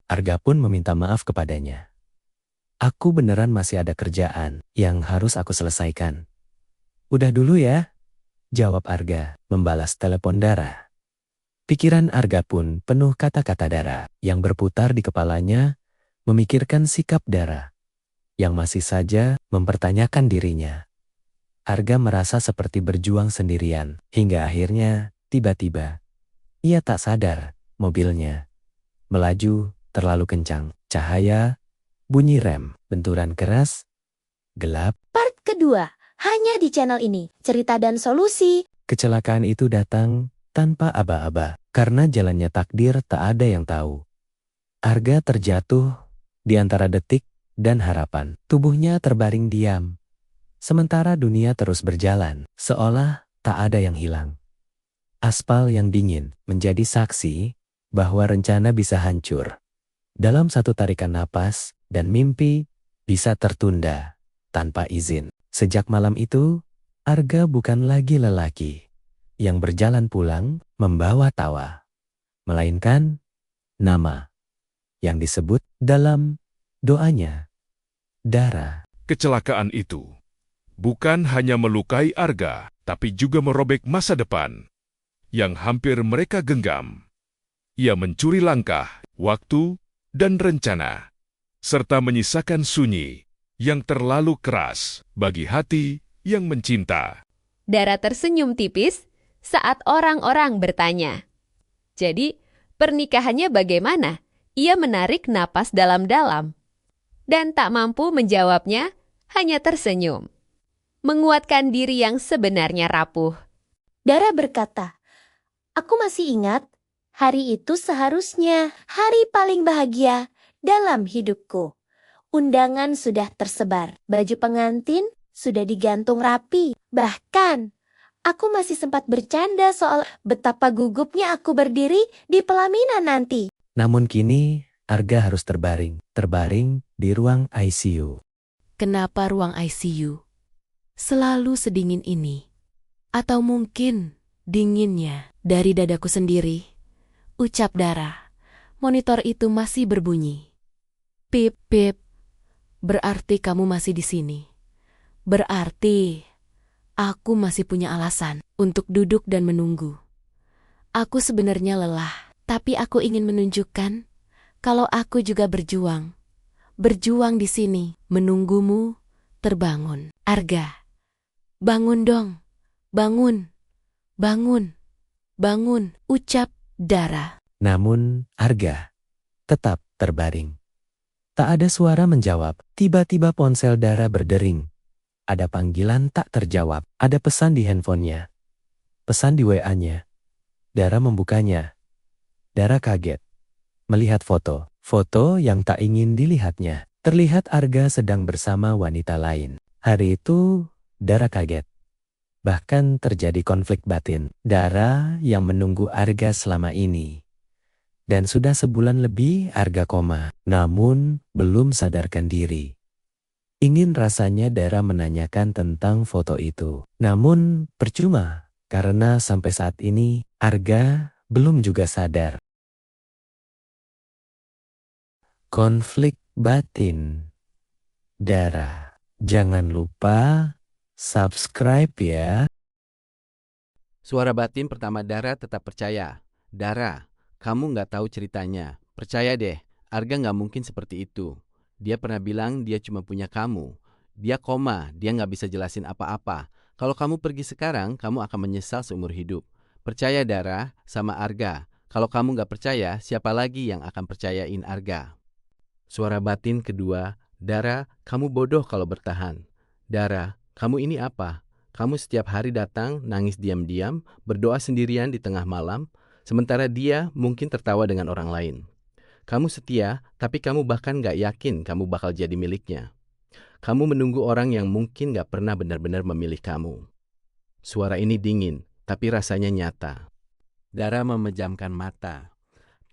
Arga pun meminta maaf kepadanya. Aku beneran masih ada kerjaan yang harus aku selesaikan. Udah dulu ya, jawab Arga, membalas telepon Dara. Pikiran Arga pun penuh kata-kata Dara yang berputar di kepalanya, memikirkan sikap Dara yang masih saja mempertanyakan dirinya. Arga merasa seperti berjuang sendirian, hingga akhirnya tiba-tiba ia tak sadar mobilnya melaju terlalu kencang. Cahaya, bunyi rem, benturan keras, gelap. Part kedua, hanya di channel ini, cerita dan solusi. Kecelakaan itu datang tanpa aba-aba, karena jalannya takdir tak ada yang tahu. Arga terjatuh di antara detik dan harapan. Tubuhnya terbaring diam. Sementara dunia terus berjalan, seolah tak ada yang hilang. Aspal yang dingin menjadi saksi bahwa rencana bisa hancur. Dalam satu tarikan napas, dan mimpi bisa tertunda tanpa izin. Sejak malam itu, Arga bukan lagi lelaki yang berjalan pulang membawa tawa, melainkan nama yang disebut dalam doanya, Dara. Kecelakaan itu bukan hanya melukai Arga, tapi juga merobek masa depan yang hampir mereka genggam. Ia mencuri langkah, waktu, dan rencana, serta menyisakan sunyi yang terlalu keras bagi hati yang mencinta. Dara tersenyum tipis saat orang-orang bertanya. Jadi, pernikahannya bagaimana? Ia menarik napas dalam-dalam dan tak mampu menjawabnya, hanya tersenyum. Menguatkan diri yang sebenarnya rapuh. Dara berkata, aku masih ingat, hari itu seharusnya hari paling bahagia dalam hidupku. Undangan sudah tersebar, baju pengantin sudah digantung rapi. Bahkan, aku masih sempat bercanda soal betapa gugupnya aku berdiri di pelaminan nanti. Namun kini, Arga harus terbaring di ruang ICU. Kenapa ruang ICU selalu sedingin ini? Atau mungkin dinginnya dari dadaku sendiri? Ucap Dara. Monitor itu masih berbunyi. Pip, pip. Berarti kamu masih di sini. Berarti aku masih punya alasan untuk duduk dan menunggu. Aku sebenarnya lelah, tapi aku ingin menunjukkan kalau aku juga berjuang. Berjuang di sini, menunggumu terbangun. Arga, bangun dong, bangun, bangun, bangun, ucap Dara. Namun, Arga tetap terbaring. Tak ada suara menjawab. Tiba-tiba ponsel Dara berdering. Ada panggilan tak terjawab. Ada pesan di handphonenya. Pesan di WA-nya. Dara membukanya. Dara kaget melihat foto. Foto yang tak ingin dilihatnya. Terlihat Arga sedang bersama wanita lain. Hari itu, Dara kaget. Bahkan terjadi konflik batin. Dara yang menunggu Arga selama ini. Dan sudah sebulan lebih Arga koma. Namun, belum sadarkan diri. Ingin rasanya Dara menanyakan tentang foto itu. Namun, percuma. Karena sampai saat ini, Arga belum juga sadar. Konflik batin. Dara, jangan lupa subscribe ya. Suara batin pertama Dara tetap percaya. Dara, kamu nggak tahu ceritanya. Percaya deh, Arga nggak mungkin seperti itu. Dia pernah bilang dia cuma punya kamu. Dia koma, dia nggak bisa jelasin apa-apa. Kalau kamu pergi sekarang, kamu akan menyesal seumur hidup. Percaya Dara sama Arga. Kalau kamu nggak percaya, siapa lagi yang akan percayain Arga? Suara batin kedua, Dara, kamu bodoh kalau bertahan. Dara, kamu ini apa? Kamu setiap hari datang, nangis diam-diam, berdoa sendirian di tengah malam, sementara dia mungkin tertawa dengan orang lain. Kamu setia, tapi kamu bahkan gak yakin kamu bakal jadi miliknya. Kamu menunggu orang yang mungkin gak pernah benar-benar memilih kamu. Suara ini dingin, tapi rasanya nyata. Dara memejamkan mata.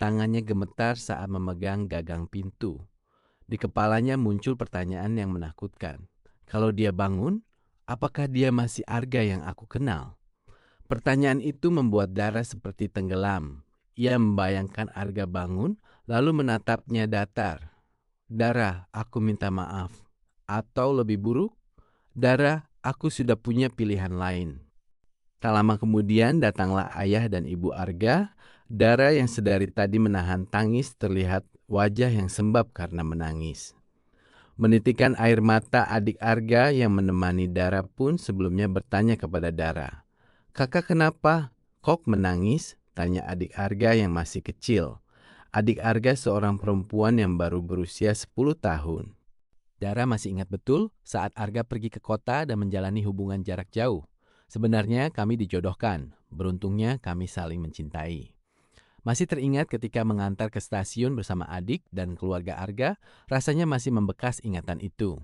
Tangannya gemetar saat memegang gagang pintu. Di kepalanya muncul pertanyaan yang menakutkan. Kalau dia bangun, apakah dia masih Arga yang aku kenal? Pertanyaan itu membuat Dara seperti tenggelam. Ia membayangkan Arga bangun, lalu menatapnya datar. Dara, aku minta maaf. Atau lebih buruk, Dara, aku sudah punya pilihan lain. Tak lama kemudian datanglah ayah dan ibu Arga. Dara yang sedari tadi menahan tangis terlihat wajah yang sembab karena menangis. Menitikan air mata adik Arga yang menemani Dara pun sebelumnya bertanya kepada Dara. "Kakak kenapa? Kok menangis?" tanya adik Arga yang masih kecil. Adik Arga seorang perempuan yang baru berusia 10 tahun. Dara masih ingat betul saat Arga pergi ke kota dan menjalani hubungan jarak jauh. "Sebenarnya kami dijodohkan, beruntungnya kami saling mencintai." Masih teringat ketika mengantar ke stasiun bersama adik dan keluarga Arga, rasanya masih membekas ingatan itu.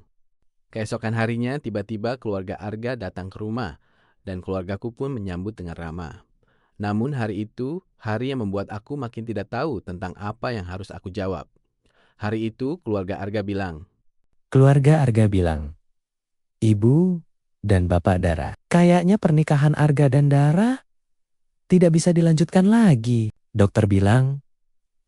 Keesokan harinya tiba-tiba keluarga Arga datang ke rumah dan keluargaku pun menyambut dengan ramah. Namun hari itu, hari yang membuat aku makin tidak tahu tentang apa yang harus aku jawab. Hari itu keluarga Arga bilang, Keluarga Arga bilang, "Ibu dan Bapak Dara, kayaknya pernikahan Arga dan Dara tidak bisa dilanjutkan lagi." Dokter bilang,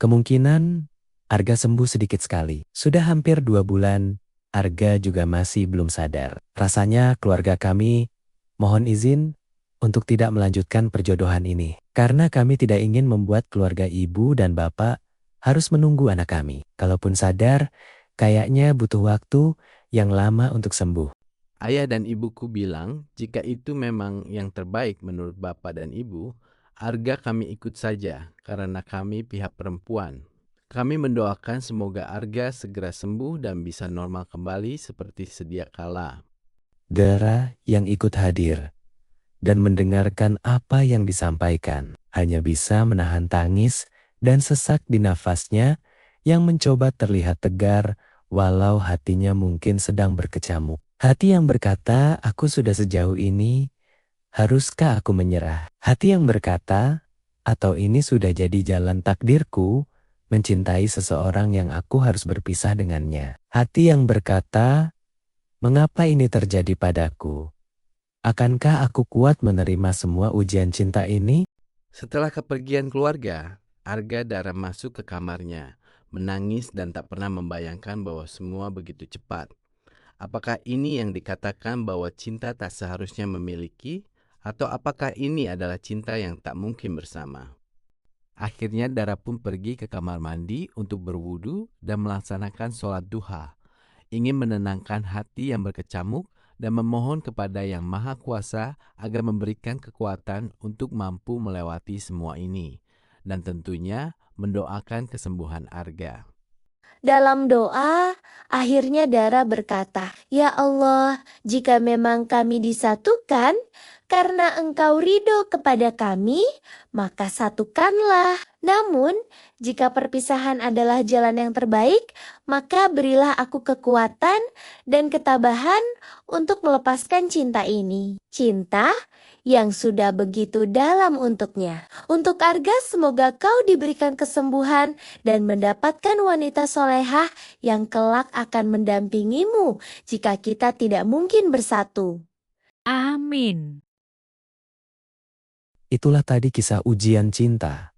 kemungkinan Arga sembuh sedikit sekali. Sudah hampir 2 bulan, Arga juga masih belum sadar. Rasanya keluarga kami mohon izin untuk tidak melanjutkan perjodohan ini. Karena kami tidak ingin membuat keluarga ibu dan bapak harus menunggu anak kami. Kalaupun sadar, kayaknya butuh waktu yang lama untuk sembuh. ayah dan ibuku bilang jika itu memang yang terbaik menurut bapak dan ibu, Arga kami ikut saja karena kami pihak perempuan. Kami mendoakan semoga Arga segera sembuh dan bisa normal kembali seperti sedia kala. Dara yang ikut hadir dan mendengarkan apa yang disampaikan hanya bisa menahan tangis dan sesak di nafasnya yang mencoba terlihat tegar walau hatinya mungkin sedang berkecamuk. Hati yang berkata, "Aku sudah sejauh ini, haruskah aku menyerah?" Hati yang berkata, "Atau ini sudah jadi jalan takdirku, mencintai seseorang yang aku harus berpisah dengannya." Hati yang berkata, "Mengapa ini terjadi padaku? Akankah aku kuat menerima semua ujian cinta ini?" Setelah kepergian keluarga, Arga Dara masuk ke kamarnya, menangis dan tak pernah membayangkan bahwa semua begitu cepat. Apakah ini yang dikatakan bahwa cinta tak seharusnya memiliki, atau apakah ini adalah cinta yang tak mungkin bersama? Akhirnya Dara pun pergi ke kamar mandi untuk berwudu dan melaksanakan sholat duha, ingin menenangkan hati yang berkecamuk dan memohon kepada Yang Maha Kuasa agar memberikan kekuatan untuk mampu melewati semua ini, dan tentunya mendoakan kesembuhan Arga. Dalam doa, akhirnya Dara berkata, "Ya Allah, jika memang kami disatukan, karena Engkau ridho kepada kami, maka satukanlah. Namun, jika perpisahan adalah jalan yang terbaik, maka berilah aku kekuatan dan ketabahan untuk melepaskan cinta ini. Cinta yang sudah begitu dalam untuknya. Untuk Arga, semoga kau diberikan kesembuhan dan mendapatkan wanita solehah yang kelak akan mendampingimu jika kita tidak mungkin bersatu." Amin. Itulah tadi kisah ujian cinta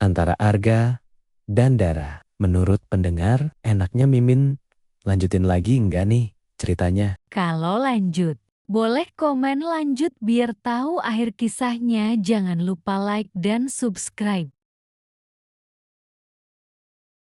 antara Arga dan Dara. Menurut pendengar, enaknya Mimin lanjutin lagi enggak nih ceritanya? Kalau lanjut, boleh komen lanjut biar tahu akhir kisahnya. Jangan lupa like dan subscribe.